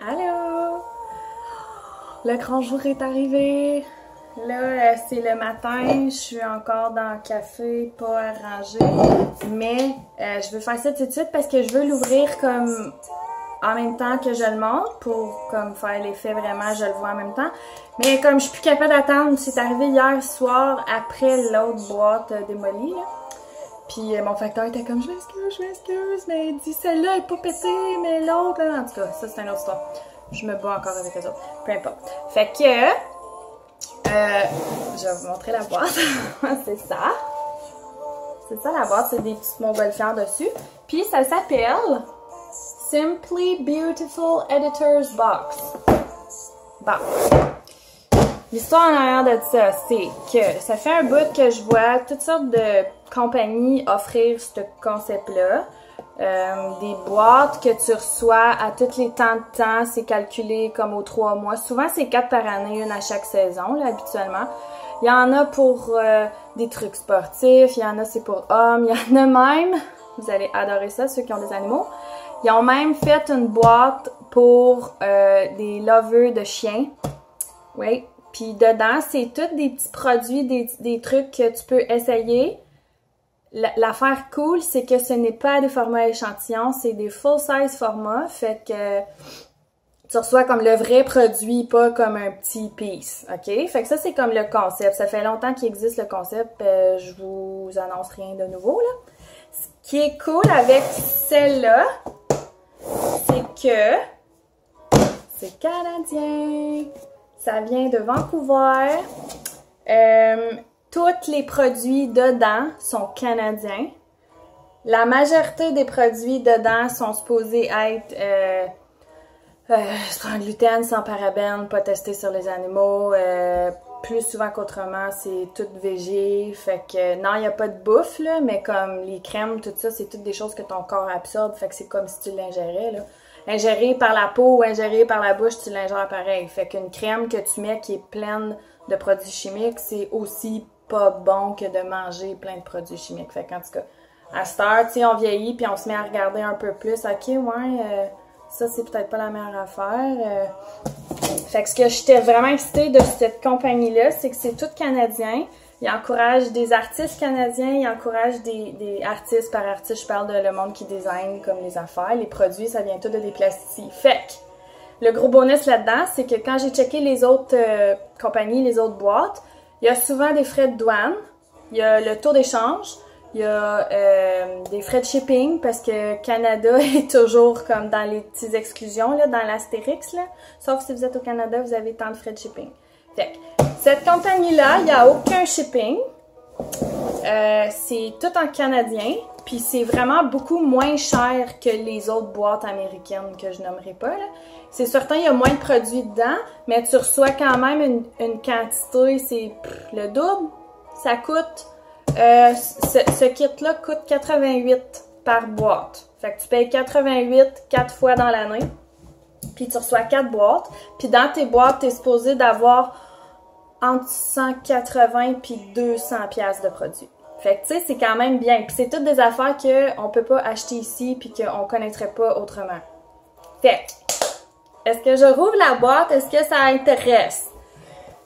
Allô? Le grand jour est arrivé. Là, c'est le matin. Je suis encore dans le café, pas arrangé. Mais je veux faire ça tout de suite parce que je veux l'ouvrir comme en même temps que je le montre pour comme faire l'effet vraiment, je le vois en même temps. Mais comme je suis plus capable d'attendre, c'est arrivé hier soir après l'autre boîte démolie, là. Puis mon facteur était comme, je m'excuse, mais il dit celle-là est pas pétée, mais l'autre, là, en tout cas, ça c'est une autre histoire. Je me bats encore avec les autres, peu importe. Fait que, je vais vous montrer la boîte. C'est ça. C'est ça la boîte, c'est des petites montgolfières dessus. Puis ça s'appelle Simply Beautiful Editor's Box. Bon. L'histoire en arrière de ça, c'est que ça fait un bout que je vois toutes sortes de compagnies offrir ce concept-là. Des boîtes que tu reçois à tous les temps de temps, c'est calculé comme aux 3 mois. Souvent, c'est 4 par année, une à chaque saison, là, habituellement. Il y en a pour des trucs sportifs, il y en a c'est pour hommes, il y en a même, vous allez adorer ça, ceux qui ont des animaux, ils ont même fait une boîte pour des lovers de chiens. Oui. Puis dedans, c'est tous des petits produits, des trucs que tu peux essayer. L'affaire cool, c'est que ce n'est pas des formats échantillons, c'est des full-size formats. Fait que tu reçois comme le vrai produit, pas comme un petit piece. OK? Fait que ça, c'est comme le concept. Ça fait longtemps qu'il existe le concept. Je vous annonce rien de nouveau, là. Ce qui est cool avec celle-là, c'est que c'est canadien. Ça vient de Vancouver. Tous les produits dedans sont canadiens. La majorité des produits dedans sont supposés être sans gluten, sans parabènes, pas testés sur les animaux. Plus souvent qu'autrement, c'est tout végé. Fait que non, il n'y a pas de bouffe, là, mais comme les crèmes, tout ça, c'est toutes des choses que ton corps absorbe. Fait que c'est comme si tu l'ingérais, là. Ingéré par la peau ou ingéré par la bouche, tu l'ingères pareil. Fait qu'une crème que tu mets qui est pleine de produits chimiques, c'est aussi pas bon que de manger plein de produits chimiques. Fait qu'en tout cas, à cette heure, tu sais, on vieillit puis on se met à regarder un peu plus. OK, ouais, ça c'est peut-être pas la meilleure affaire. Fait que ce que j'étais vraiment excitée de cette compagnie-là, c'est que c'est tout canadien. Ils encouragent des artistes canadiens, ils encouragent des artistes par artiste. Je parle de le monde qui design comme les affaires. Les produits, ça vient tout de des plastiques. Fait que le gros bonus là-dedans, c'est que quand j'ai checké les autres compagnies, les autres boîtes, il y a souvent des frais de douane, il y a le taux d'échange, il y a des frais de shipping parce que Canada est toujours comme dans les petites exclusions, là, dans l'astérix, là. Sauf si vous êtes au Canada, vous avez tant de frais de shipping. Fait que, cette compagnie-là, il n'y a aucun shipping. C'est tout en canadien. Puis c'est vraiment beaucoup moins cher que les autres boîtes américaines que je nommerai pas, là. C'est certain, il y a moins de produits dedans, mais tu reçois quand même une quantité, c'est le double. Ça coûte, ce kit-là coûte 88 par boîte. Fait que tu payes 88 4 fois dans l'année. Puis tu reçois 4 boîtes. Puis dans tes boîtes, tu es supposé d'avoir entre 180 puis 200 pièces de produits. Fait que tu sais, c'est quand même bien. Puis c'est toutes des affaires qu'on peut pas acheter ici puis qu'on connaîtrait pas autrement. Fait que, est-ce que je rouvre la boîte? Est-ce que ça intéresse?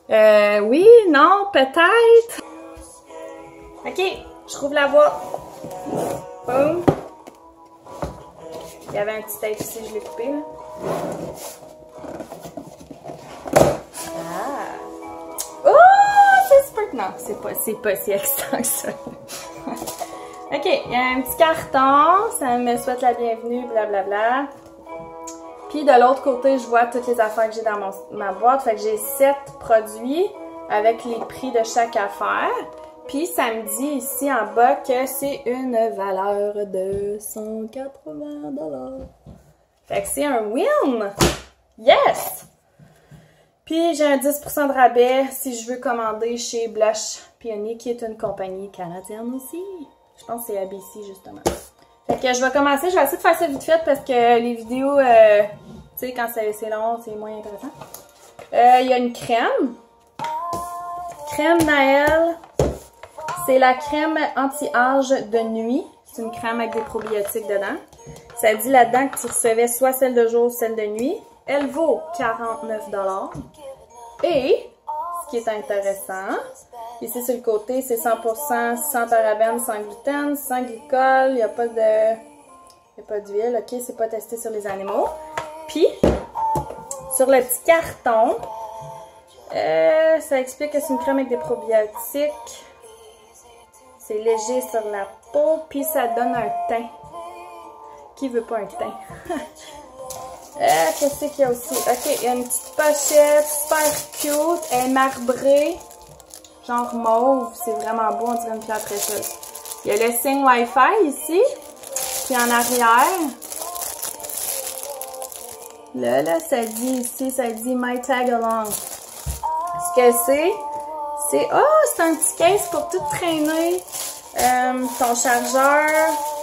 Oui, non, peut-être. OK, je rouvre la boîte. Boum. Il y avait un petit tape ici, je l'ai coupé, là. Ah! Oh! C'est super... Non, c'est pas si excitant que ça. OK, il y a un petit carton. Ça me souhaite la bienvenue, blablabla. Puis de l'autre côté, je vois toutes les affaires que j'ai dans ma boîte. Fait que j'ai 7 produits avec les prix de chaque affaire. Puis ça me dit ici en bas que c'est une valeur de 180 $. Fait que c'est un win! Yes! Puis j'ai un 10% de rabais si je veux commander chez Blush Peony, qui est une compagnie canadienne aussi. Je pense que c'est ABC justement. Fait que je vais commencer, je vais essayer de faire ça vite fait parce que les vidéos, tu sais, quand c'est long, c'est moins intéressant. Il y a une crème. Crème Naël. C'est la crème anti-âge de nuit. C'est une crème avec des probiotiques dedans. Ça dit là-dedans que tu recevais soit celle de jour, celle de nuit. Elle vaut 49 $. Et, ce qui est intéressant, ici sur le côté, c'est 100% sans parabènes, sans gluten, sans glycol, il n'y a pas d'huile, ok, c'est pas testé sur les animaux. Puis, sur le petit carton, ça explique que c'est une crème avec des probiotiques. C'est léger sur la peau, puis ça donne un teint. Qui veut pas un teint? Qu'est-ce qu'il y a aussi? Ok, il y a une petite pochette super cute. Elle est marbrée, genre mauve. C'est vraiment beau, on dirait une pierre précieuse. Il y a le signe Wi-Fi ici, puis en arrière. Là, ça dit ici, ça dit My Tag Along. Ce que c'est un petit case pour tout traîner. Ton chargeur,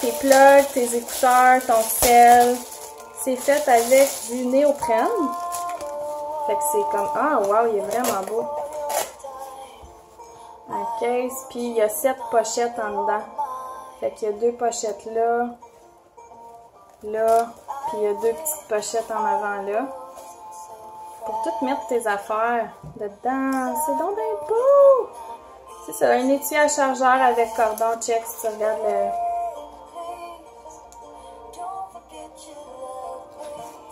tes plugs, tes écouteurs, ton sel. C'est fait avec du néoprène. Fait que c'est comme... Ah, wow, il est vraiment beau. Un case, puis il y a 7 pochettes en dedans. Fait qu'il y a 2 pochettes là, puis il y a 2 petites pochettes en avant là. Pour tout mettre tes affaires dedans. C'est donc bien beau! C'est ça, un étui à chargeur avec cordon, check si tu regardes le...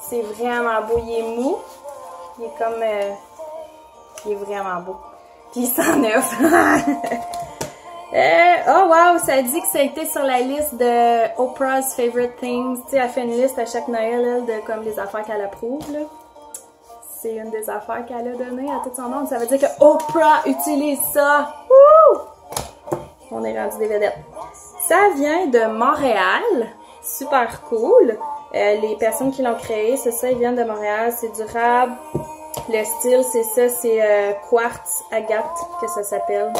C'est vraiment beau, il est mou. Il est comme... il est vraiment beau. Puis il s'en offre. Oh wow, ça dit que ça a été sur la liste de Oprah's Favorite Things. Tu sais, elle fait une liste à chaque Noël, elle, de comme les affaires qu'elle approuve, là. C'est une des affaires qu'elle a données à tout son monde. Ça veut dire que Oprah utilise ça. Wouh! On est rendu des vedettes. Ça vient de Montréal. Super cool. Les personnes qui l'ont créé, c'est ça, ils viennent de Montréal. C'est durable. Le style, c'est ça, c'est quartz agate que ça s'appelle.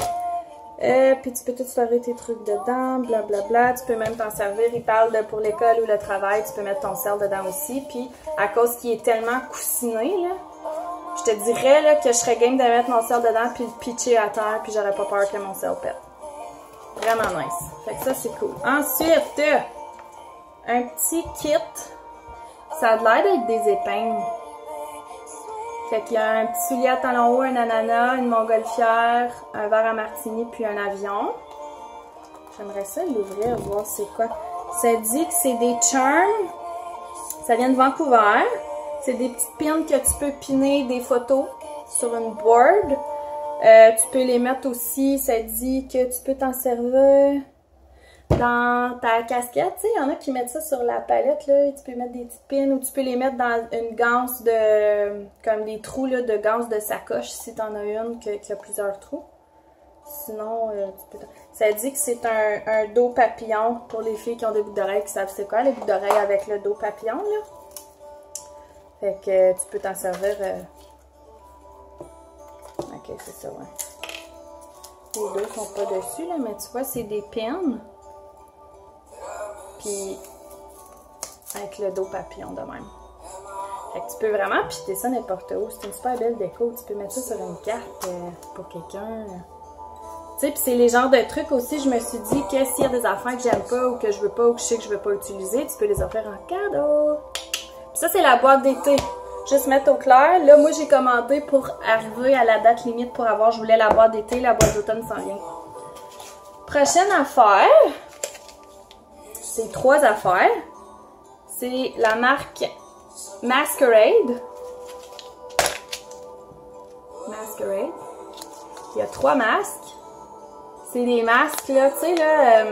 Puis tu peux tout storer tes trucs dedans, blablabla. Tu peux même t'en servir. Il parle de pour l'école ou le travail, tu peux mettre ton sel dedans aussi. Puis à cause qu'il est tellement coussiné, là, je te dirais là, que je serais game de mettre mon sel dedans puis le pitcher à terre, puis j'aurais pas peur que mon sel pète. Vraiment nice. Fait que ça, c'est cool. Ensuite, un petit kit. Ça a l'air d'être des épingles. Fait qu'il y a un petit soulier à talons hauts, un ananas, une montgolfière, un verre à martini, puis un avion. J'aimerais ça l'ouvrir, voir c'est quoi. Ça dit que c'est des charms. Ça vient de Vancouver. C'est des petites pins que tu peux piner des photos sur une board. Tu peux les mettre aussi, ça dit que tu peux t'en servir dans ta casquette. Tu sais, il y en a qui mettent ça sur la palette, là. Tu peux mettre des petites pins ou tu peux les mettre dans une ganse de... comme des trous, là, de ganse de sacoche, si t'en as une qui a plusieurs trous. Sinon, tu peux... Ça dit que c'est un dos papillon pour les filles qui ont des boucles d'oreilles qui savent c'est quoi, les boucles d'oreilles avec le dos papillon, là. Fait que tu peux t'en servir... Ok, c'est ça, ouais. Les deux sont pas dessus, là, mais tu vois, c'est des pins. Puis, avec le dos papillon de même. Fait que tu peux vraiment piquer ça n'importe où. C'est une super belle déco. Tu peux mettre ça sur une carte pour quelqu'un. Tu sais, puis c'est les genres de trucs aussi, je me suis dit que s'il y a des affaires que j'aime pas ou que je veux pas ou que je sais que je veux pas utiliser, tu peux les offrir en cadeau. Puis ça, c'est la boîte d'été. Juste mettre au clair. Là, moi, j'ai commandé pour arriver à la date limite pour avoir, je voulais la boîte d'été, la boîte d'automne s'en vient. Prochaine affaire, c'est 3 affaires. C'est la marque Masquerade. Masquerade. Il y a 3 masques. C'est des masques, là, tu sais, là...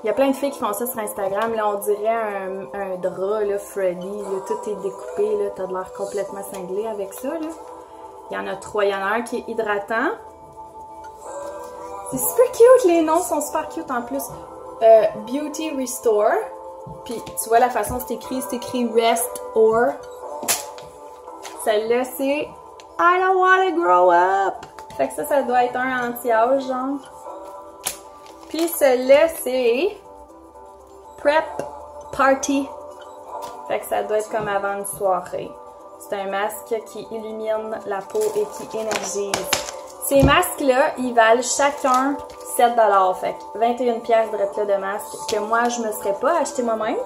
il y a plein de filles qui font ça sur Instagram. Là, on dirait un drap, là, Freddy. Là, tout est découpé, là. T'as de l'air complètement cinglé avec ça, là. Il y en a 3. Il y en a un qui est hydratant. C'est super cute. Les noms sont super cute en plus. Beauty Restore. Puis, tu vois la façon c'est écrit Rest Or. Celle-là, c'est I don't wanna grow up. Fait que ça doit être un anti-âge, genre. Puis celle-là, c'est Prep Party. Fait que ça doit être comme avant une soirée. C'est un masque qui illumine la peau et qui énergise. Ces masques-là, ils valent chacun 7 $. Fait que 21 pièces de masque que moi, je me serais pas acheté moi-même.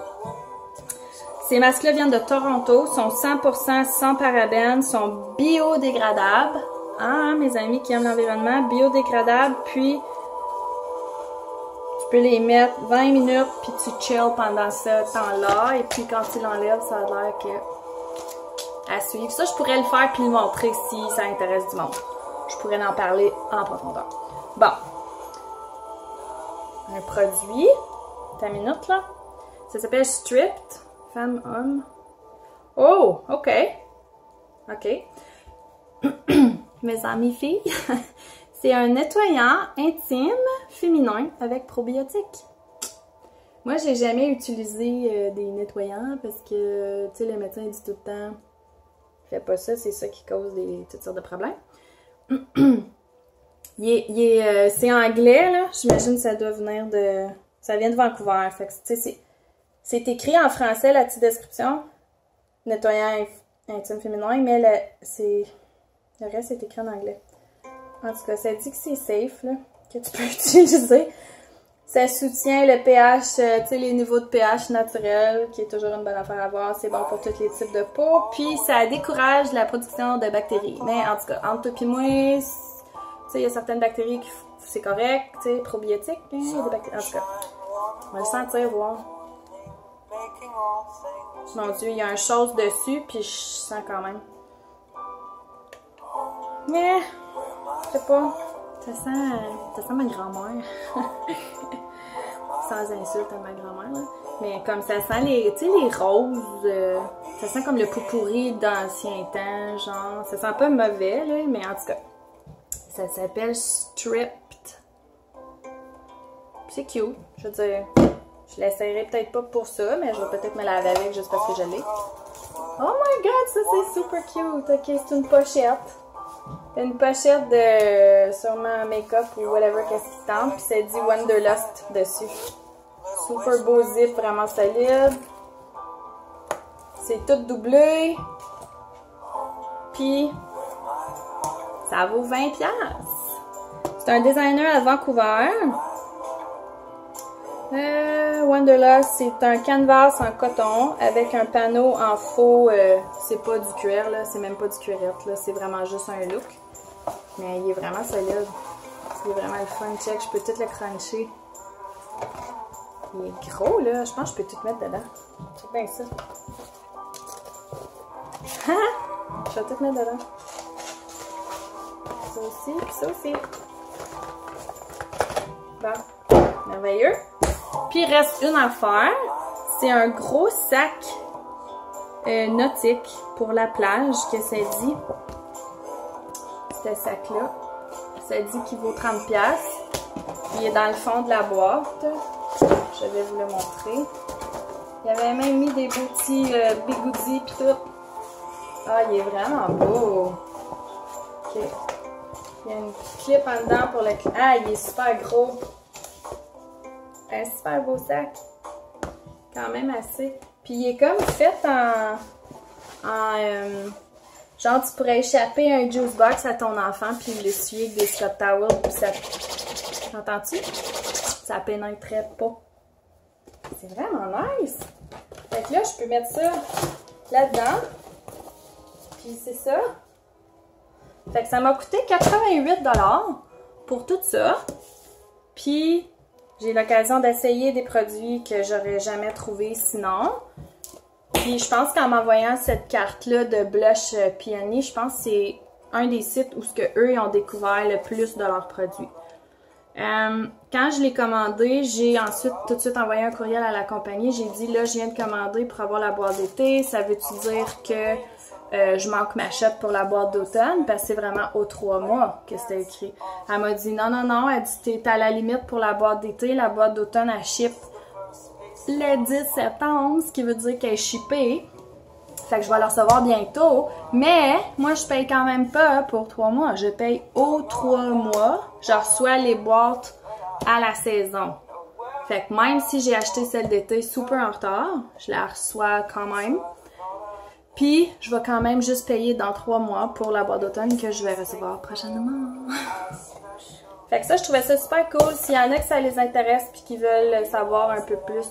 Ces masques-là viennent de Toronto, sont 100% sans parabènes, sont biodégradables. Ah, mes amis qui aiment l'environnement, biodégradables, puis tu peux les mettre 20 minutes, puis tu chill pendant ce temps-là, et puis quand tu l'enlèves, ça a l'air que à suivre. Ça, je pourrais le faire puis le montrer si ça intéresse du monde. Je pourrais en parler en profondeur. Bon. Un produit. Ta minute, là. Ça s'appelle Stripped. Femme, homme. Oh, OK. OK. Mes amis filles, c'est un nettoyant intime féminin avec probiotiques. Moi, j'ai jamais utilisé des nettoyants parce que, tu sais, le médecin dit tout le temps, fais pas ça, c'est ça qui cause toutes sortes de problèmes. C'est anglais, là. J'imagine que ça doit venir de... Ça vient de Vancouver. Fait que, tu sais, c'est écrit en français, la petite description. Nettoyant intime féminin, mais le reste est écrit en anglais. En tout cas, ça dit que c'est safe, là, que tu peux utiliser. Ça soutient le pH, tu sais, les niveaux de pH naturel, qui est toujours une bonne affaire à avoir. C'est bon pour tous les types de peau. Puis, ça décourage la production de bactéries. Mais en tout cas, entre toi et moi, tu sais, il y a certaines bactéries qui c'est correct, tu sais, probiotiques. Il y a des bactéries. En tout cas, on va le sentir, voir. Mon Dieu, il y a un chose dessus, puis je sens quand même. Mais, je sais pas. Ça sent ma grand-mère. Sans insulte à ma grand-mère, là. Mais comme ça sent les, tu sais, les roses. Ça sent comme le pot pourri d'ancien temps, genre. Ça sent pas mauvais, là, mais en tout cas. Ça s'appelle Stripped. C'est cute. Je veux dire, je l'essayerai peut-être pas pour ça, mais je vais peut-être me laver avec juste parce que je l'ai. Oh my god, ça c'est super cute. Ok, c'est une pochette. Une pochette de sûrement make-up ou whatever qu'est-ce qui tente. Puis ça dit Wanderlust dessus. Super beau zip, vraiment solide. C'est tout doublé. Puis ça vaut 20$. C'est un designer à Vancouver. Wanderlust, c'est un canvas en coton avec un panneau en faux. C'est pas du cuir, là. C'est même pas du cuirette, là. C'est vraiment juste un look. Mais il est vraiment solide. Il est vraiment le fun. Check, je peux tout le cruncher. Il est gros, là. Je pense que je peux tout mettre dedans. Check bien ça. Je vais tout mettre dedans. Ça aussi, puis ça aussi. Bon. Merveilleux. Puis il reste une affaire. C'est un gros sac nautique pour la plage que ça dit. Ce sac-là. Ça dit qu'il vaut 30$. Il est dans le fond de la boîte. Je vais vous le montrer. Il avait même mis des petits bigoudis pis tout. Ah, il est vraiment beau. Ok. Il y a une clip en dedans pour le... Ah, il est super gros. Un super beau sac. Quand même assez. Puis il est comme fait genre, tu pourrais échapper un juice box à ton enfant puis l'essuyer avec des Scott Towels puis ça... Entends-tu? Ça pénétrerait pas. C'est vraiment nice! Fait que là, je peux mettre ça là-dedans. Puis c'est ça. Fait que ça m'a coûté 88$ pour tout ça. Puis j'ai l'occasion d'essayer des produits que j'aurais jamais trouvés sinon. Puis je pense qu'en m'envoyant cette carte-là de blush Peony, je pense que c'est un des sites où eux ils ont découvert le plus de leurs produits. Quand je l'ai commandé, j'ai ensuite tout de suite envoyé un courriel à la compagnie. J'ai dit là, je viens de commander pour avoir la boîte d'été. Ça veut-tu dire que je manque ma shot pour la boîte d'automne? Parce que c'est vraiment aux 3 mois que c'était écrit. Elle m'a dit non, non, non. Elle dit t'es à la limite pour la boîte d'été. La boîte d'automne, elle ship le 10 septembre, ce qui veut dire qu'elle est shippée. Fait que je vais la recevoir bientôt. Mais moi, je paye quand même pas pour 3 mois. Je paye aux 3 mois. Je reçois les boîtes à la saison. Fait que même si j'ai acheté celle d'été super en retard, je la reçois quand même. Puis, je vais quand même juste payer dans 3 mois pour la boîte d'automne que je vais recevoir prochainement. Fait que ça, je trouvais ça super cool. S'il y en a que ça les intéresse puis qui veulent savoir un peu plus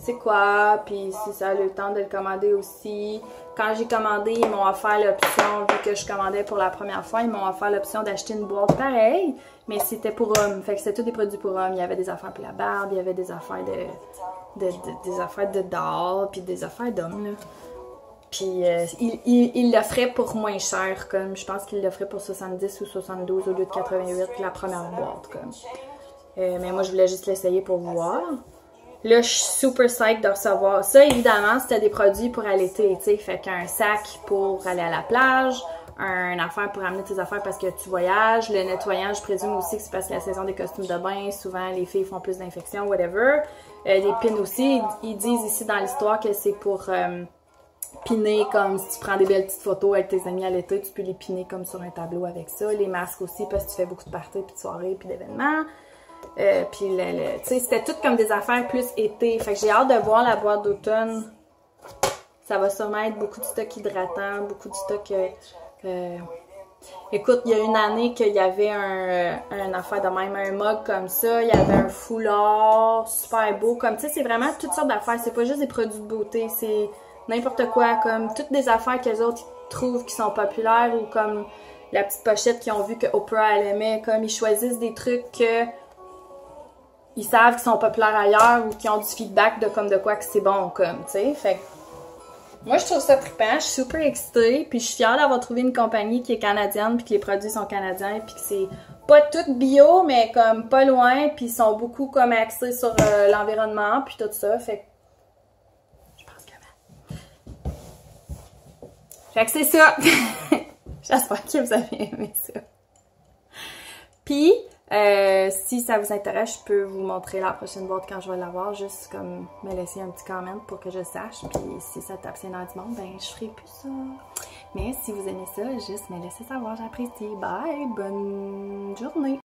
c'est quoi, puis si ça a le temps de le commander aussi. Quand j'ai commandé, ils m'ont offert l'option, vu que je commandais pour la première fois, ils m'ont offert l'option d'acheter une boîte pareille, mais c'était pour hommes. Fait que c'était tous des produits pour hommes. Il y avait des affaires pour la barbe, il y avait des affaires des affaires de dolls, puis des affaires d'hommes, là. Puis il l'offrait pour moins cher, comme je pense qu'il l'offrait pour 70 ou 72 au lieu de 88 la première boîte, comme. Mais moi, je voulais juste l'essayer pour voir. Là, je suis super psyched de recevoir. Ça, évidemment, c'était des produits pour l'été, tu sais. Fait qu'un sac pour aller à la plage, un affaire pour amener tes affaires parce que tu voyages. Le nettoyant, je présume aussi que c'est parce que la saison des costumes de bain, souvent, les filles font plus d'infections, whatever. Les pins aussi, ils disent ici dans l'histoire que c'est pour piner, comme si tu prends des belles petites photos avec tes amis à l'été, tu peux les piner comme sur un tableau avec ça. Les masques aussi, parce que tu fais beaucoup de parties, puis de soirées, puis d'événements. Puis tu sais, c'était tout comme des affaires plus été. Fait que j'ai hâte de voir la boîte d'automne. Ça va sûrement être beaucoup de stock hydratant, beaucoup de stock... Écoute, il y a une année qu'il y avait un affaire de même, un mug comme ça, il y avait un foulard super beau, comme tu sais, c'est vraiment toutes sortes d'affaires, c'est pas juste des produits de beauté, c'est n'importe quoi, comme toutes des affaires que les autres trouvent qui sont populaires, ou comme la petite pochette qu'ils ont vu que Oprah elle aimait, comme ils choisissent des trucs que ils savent qu'ils sont populaires ailleurs ou qui ont du feedback de comme de quoi que c'est bon, comme, tu sais, fait que moi, je trouve ça trippant, je suis super excitée, puis je suis fière d'avoir trouvé une compagnie qui est canadienne, puis que les produits sont canadiens, puis que c'est pas tout bio, mais comme pas loin, puis ils sont beaucoup comme axés sur l'environnement, puis tout ça, fait que je pense que... Fait que c'est ça! J'espère que vous avez aimé ça. Puis, si ça vous intéresse, je peux vous montrer la prochaine boîte quand je vais l'avoir, juste comme me laisser un petit comment pour que je sache, puis si ça tape ses dans du monde, ben je ferai plus ça. Mais si vous aimez ça, juste me laissez savoir, j'apprécie. Bye! Bonne journée!